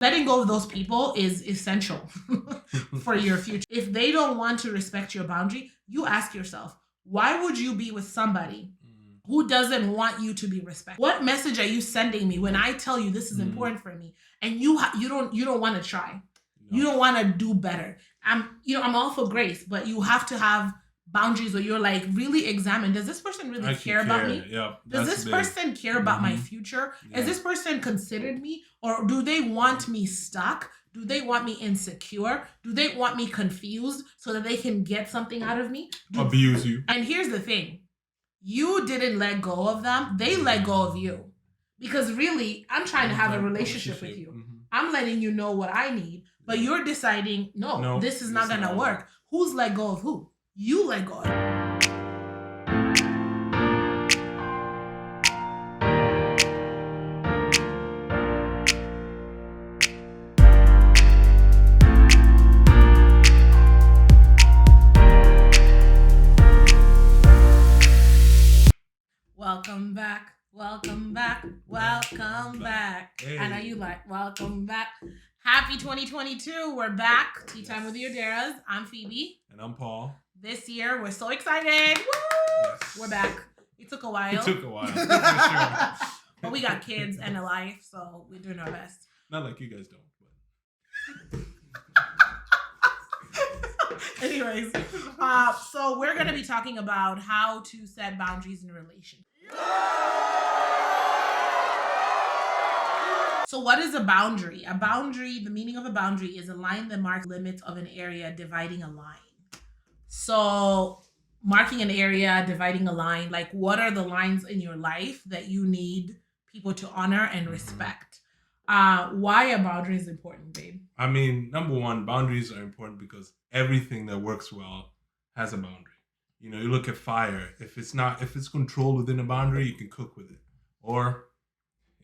Letting go of those people is essential for your future. If they don't want to respect your boundary, you ask yourself, why would you be with somebody who doesn't want you to be respected? What message are you sending me when I tell you this is important for me, and you don't want to try? No. You don't want to do better. I'm all for grace, but you have to have boundaries where you're like, really examine, does this person really care about me? Yeah, does this person care about my future? Yeah. Is this person considered me, or do they want me stuck? Do they want me insecure? Do they want me confused so that they can get something out of me? Abuse you. And here's the thing. You didn't let go of them. They let go of you. Because really, I'm trying to have a relationship with you. Mm-hmm. I'm letting you know what I need, but you're deciding, no, this is not going to work. Who's let go of who? You let go of it. Welcome back. Welcome back. Welcome back. Hey. I know you like welcome back. Happy 2022. We're back. Tea Time with the Oderas. I'm Phoebe. And I'm Paul. This year, we're so excited. Woo! Yes. We're back. It took a while. For sure. But we got kids and a life, so we're doing our best. Not like you guys don't. But anyways, so we're going to be talking about how to set boundaries in a relationship. So what is a boundary? A boundary, the meaning of a boundary is a line that marks limits of an area dividing a line. So marking an area, dividing a line, like what are the lines in your life that you need people to honor and respect? Why are boundaries important, babe? I mean, number one, boundaries are important because everything that works well has a boundary. You know, you look at fire. If it's controlled within a boundary, you can cook with it, or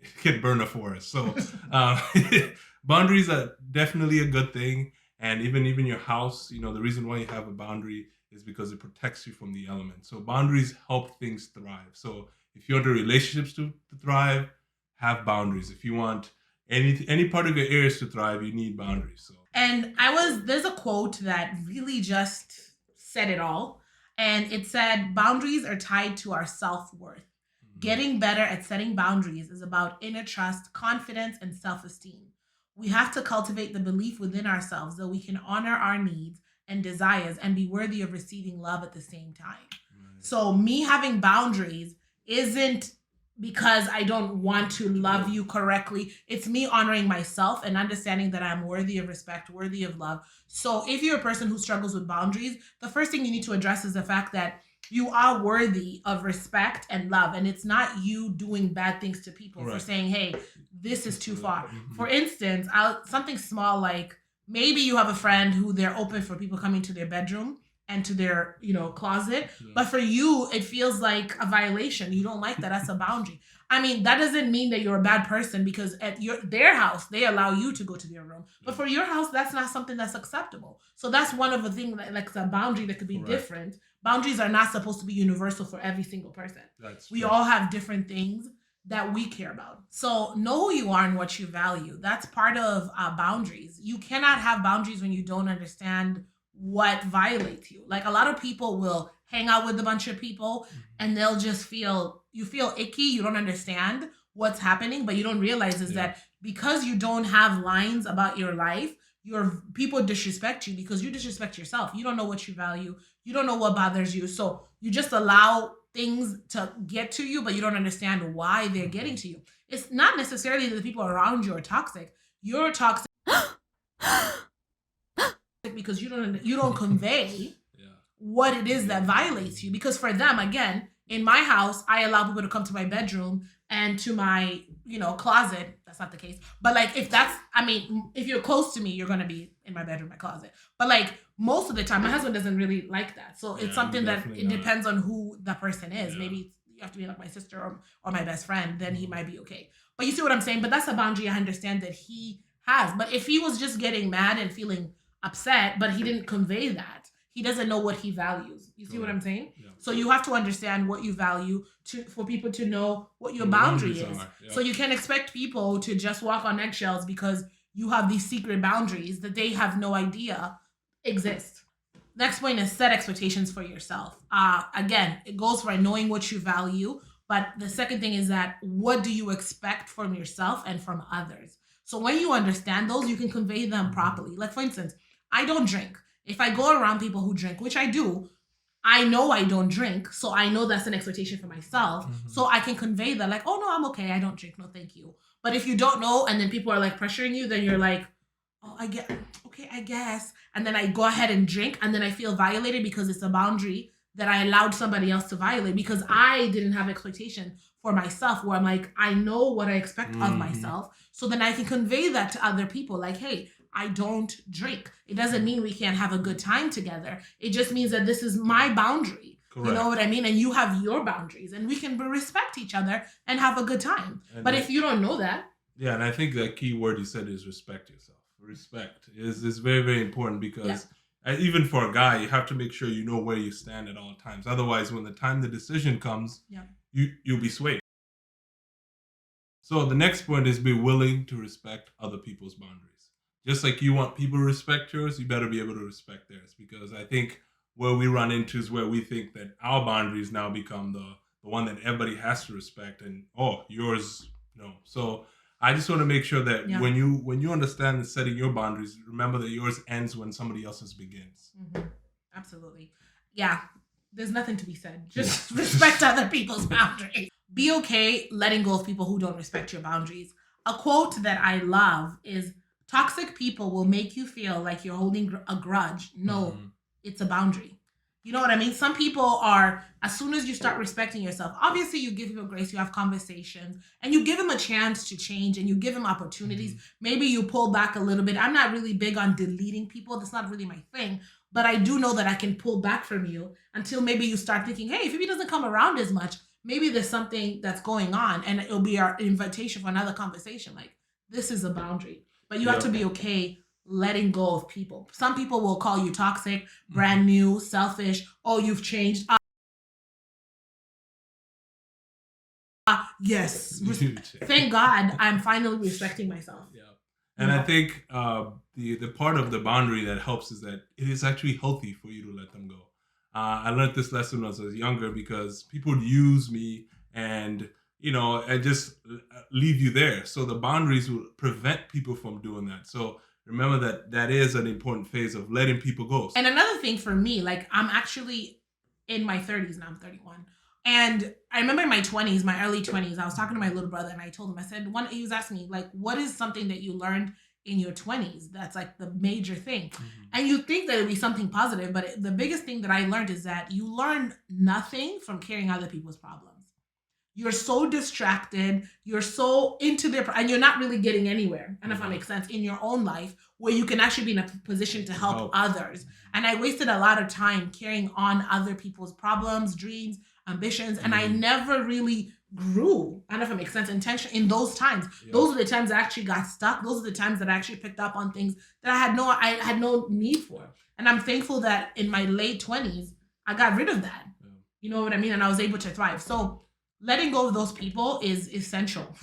it can burn a forest. So boundaries are definitely a good thing. And even your house, you know, the reason why you have a boundary is because it protects you from the elements. So boundaries help things thrive. So if you want the relationships to thrive, have boundaries. If you want any part of your areas to thrive, you need boundaries. So. And there's a quote that really just said it all. And it said, boundaries are tied to our self-worth. Mm-hmm. Getting better at setting boundaries is about inner trust, confidence, and self-esteem. We have to cultivate the belief within ourselves that we can honor our needs and desires and be worthy of receiving love at the same time. Right. So me having boundaries isn't because I don't want to love you correctly. It's me honoring myself and understanding that I'm worthy of respect, worthy of love. So if you're a person who struggles with boundaries, the first thing you need to address is the fact that you are worthy of respect and love. And it's not you doing bad things to people for saying, hey, this is too far. Mm-hmm. For instance, something small like maybe you have a friend who they're open for people coming to their bedroom and to their, closet. Yeah. But for you, it feels like a violation. You don't like that. That's a boundary. I mean, that doesn't mean that you're a bad person because at their house, they allow you to go to their room. Yeah. But for your house, that's not something that's acceptable. So that's one of the things that, like, a boundary that could be different. Boundaries are not supposed to be universal for every single person. We all have different things that we care about. So know who you are and what you value. That's part of boundaries. You cannot have boundaries when you don't understand what violates you. Like a lot of people will hang out with a bunch of people and they'll just feel icky. You don't understand what's happening, but you don't realize that because you don't have lines about your life, your people disrespect you because you disrespect yourself. You don't know what you value. You don't know what bothers you. So you just allow things to get to you, but you don't understand why they're getting to you. It's not necessarily that the people around you are toxic. You're toxic because you don't convey what it is that violates you. Because for them, again, in my house, I allow people to come to my bedroom and to my, closet. That's not the case. But like, if you're close to me, you're going to be in my bedroom, my closet. But like most of the time, my husband doesn't really like that. So it's something that it depends on who the person is. Yeah. Maybe you have to be like my sister or my best friend, then he might be okay. But you see what I'm saying? But that's a boundary I understand that he has. But if he was just getting mad and feeling upset, but he didn't convey that, he doesn't know what he values. You see what I'm saying? Yeah. So you have to understand what you value for people to know what your boundary is. Yeah. So you can't expect people to just walk on eggshells because you have these secret boundaries that they have no idea exist. Next point is set expectations for yourself. Again, it goes for knowing what you value, but the second thing is that what do you expect from yourself and from others? So when you understand those, you can convey them properly. Like, for instance, I don't drink. If I go around people who drink, which I do, I know I don't drink, so I know that's an expectation for myself. So I can convey that, like, oh no, I'm okay. I don't drink. No, thank you. But if you don't know, and then people are like pressuring you, then you're like, oh, I get, okay, I guess. And then I go ahead and drink, and then I feel violated because it's a boundary that I allowed somebody else to violate because I didn't have expectation for myself, where I'm like, I know what I expect of myself. So then I can convey that to other people, like, hey, I don't drink. It doesn't mean we can't have a good time together. It just means that this is my boundary. Correct. You know what I mean? And you have your boundaries, and we can respect each other and have a good time. And but if you don't know that. Yeah, and I think the key word you said is respect yourself. Respect is very, very important because even for a guy, you have to make sure you know where you stand at all times. Otherwise, when the decision comes, you'll be swayed. So the next point is be willing to respect other people's boundaries. Just like you want people to respect yours, you better be able to respect theirs. Because I think where we run into is where we think that our boundaries now become the one that everybody has to respect, and yours no. So I just want to make sure that when you understand setting your boundaries, remember that yours ends when somebody else's begins. Mm-hmm. Absolutely. Yeah. There's nothing to be said. Just respect other people's boundaries. Be okay letting go of people who don't respect your boundaries. A quote that I love is, toxic people will make you feel like you're holding a grudge. No, it's a boundary. You know what I mean? Some people are, as soon as you start respecting yourself, obviously you give people grace, you have conversations, and you give them a chance to change, and you give them opportunities. Maybe you pull back a little bit. I'm not really big on deleting people. That's not really my thing. But I do know that I can pull back from you until maybe you start thinking, hey, if he doesn't come around as much, maybe there's something that's going on, and it'll be our invitation for another conversation. Like, this is a boundary. But you have to be okay letting go of people. Some people will call you toxic, brand new, selfish. Oh, you've changed. Yes. Thank God I'm finally respecting myself. Yeah. And I think the part of the boundary that helps is that it is actually healthy for you to let them go. I learned this lesson when I was younger because people would use me and just leave you there. So the boundaries will prevent people from doing that. So remember that is an important phase of letting people go. And another thing for me, like, I'm actually in my 30s now. I'm 31. And I remember in my 20s, my early 20s, I was talking to my little brother, and I told him, I said, he was asking me, like, what is something that you learned in your 20s that's like the major thing? And you think that it'd be something positive, but the biggest thing that I learned is that you learn nothing from carrying other people's problems. You're so distracted, you're so into their, and you're not really getting anywhere. And if that makes sense, in your own life, where you can actually be in a position to help others. And I wasted a lot of time carrying on other people's problems, dreams, ambitions, and I never really grew. I don't know if it makes sense. Intention in those times. Those are the times I actually got stuck. Those are the times that I actually picked up on things that I had no need for. And I'm thankful that in my late 20s, I got rid of that. You know what I mean? And I was able to thrive. So letting go of those people is essential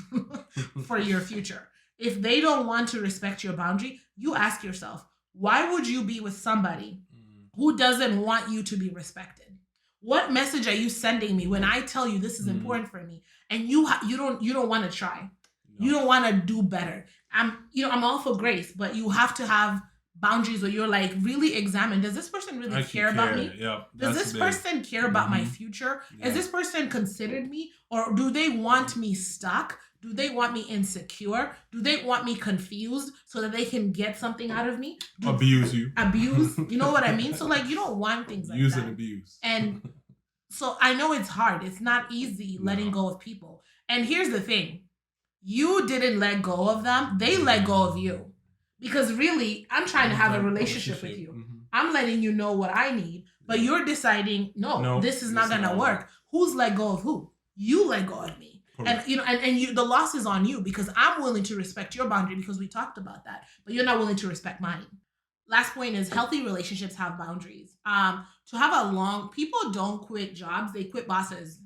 for your future. If they don't want to respect your boundary, you ask yourself, why would you be with somebody who doesn't want you to be respected? What message are you sending me when I tell you this is important for me, and you don't want to try? No. You don't want to do better. I'm all for grace, but you have to have boundaries where you're like, really examine, does this person really care about me? Yeah, does this person care about my future? Yeah. Is this person considered me, or do they want me stuck? Do they want me insecure? Do they want me confused so that they can get something out of me? Abuse you. Abuse. You know what I mean? So like, you don't want things like use that. And abuse. And so I know it's hard. It's not easy letting go of people. And here's the thing. You didn't let go of them. They let go of you. Because really, I'm trying to have a relationship with you. I'm letting you know what I need. But you're deciding, no, this is not going to work. Who's let go of who? You let go of me. Correct. And you, the loss is on you, because I'm willing to respect your boundary because we talked about that, but you're not willing to respect mine. Last point is healthy relationships have boundaries. To have people don't quit jobs, they quit bosses.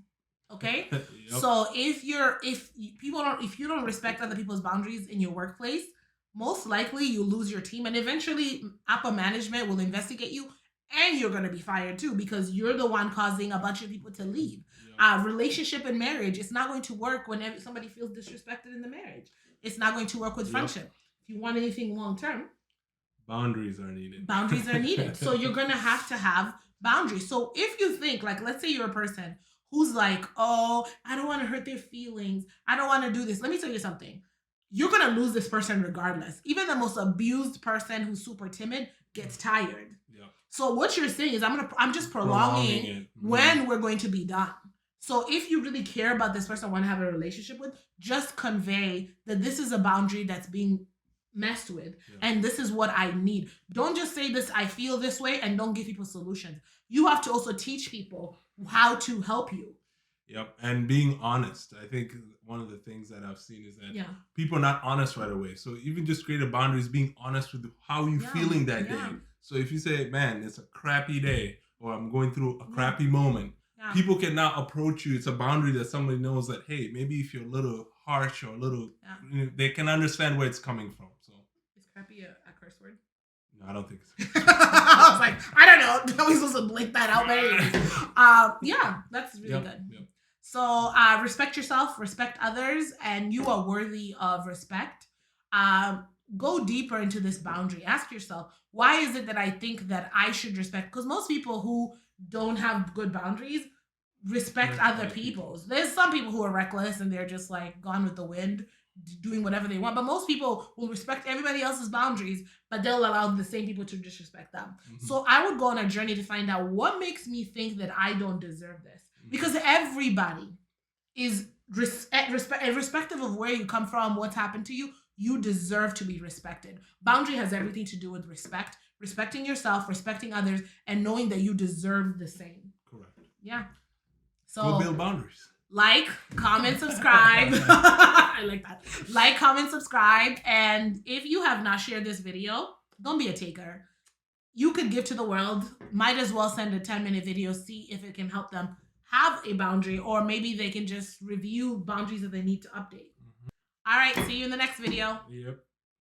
Okay. Yep. So if you don't respect other people's boundaries in your workplace, most likely you lose your team, and eventually upper management will investigate you, and you're going to be fired too because you're the one causing a bunch of people to leave. Relationship and marriage, it's not going to work when somebody feels disrespected in the marriage. It's not going to work with friendship. If you want anything long term, boundaries are needed. Boundaries are needed. So you're going to have boundaries. So if you think, like, let's say you're a person who's like, oh, I don't want to hurt their feelings, I don't want to do this. Let me tell you something. You're going to lose this person regardless. Even the most abused person who's super timid gets tired. So what you're saying is I'm just prolonging it. When we're going to be done. So if you really care about this person, want to have a relationship with, just convey that this is a boundary that's being messed with, and this is what I need. Don't just say this, I feel this way, and don't give people solutions. You have to also teach people how to help you. Yep. And being honest. I think one of the things that I've seen is that people are not honest right away. So even just create a boundary is being honest with how you're feeling that day. So if you say, man, it's a crappy day, or I'm going through a crappy moment, people can now approach you. It's a boundary that somebody knows that, hey, maybe if you're a little harsh or a little, they can understand where it's coming from. So is crappy a curse word? No, I don't think so. I was like, I don't know. Are we supposed to blink that out? Yeah, that's really good. Yep. So respect yourself, respect others, and you are worthy of respect. Go deeper into this boundary. Ask yourself, why is it that I think that I should respect? Because most people who don't have good boundaries respect other people's. There's some people who are reckless and they're just like gone with the wind, doing whatever they want. But most people will respect everybody else's boundaries, but they'll allow the same people to disrespect them. So I would go on a journey to find out what makes me think that I don't deserve this. Because everybody is irrespective of where you come from, what's happened to you, you deserve to be respected. Boundary has everything to do with respect, respecting yourself, respecting others, and knowing that you deserve the same. Correct. Yeah. So go build boundaries. Like, comment, subscribe. I like that. Like, comment, subscribe. And if you have not shared this video, don't be a taker. You could give to the world. Might as well send a 10-minute video, see if it can help them have a boundary, or maybe they can just review boundaries that they need to update. All right, see you in the next video. Yep.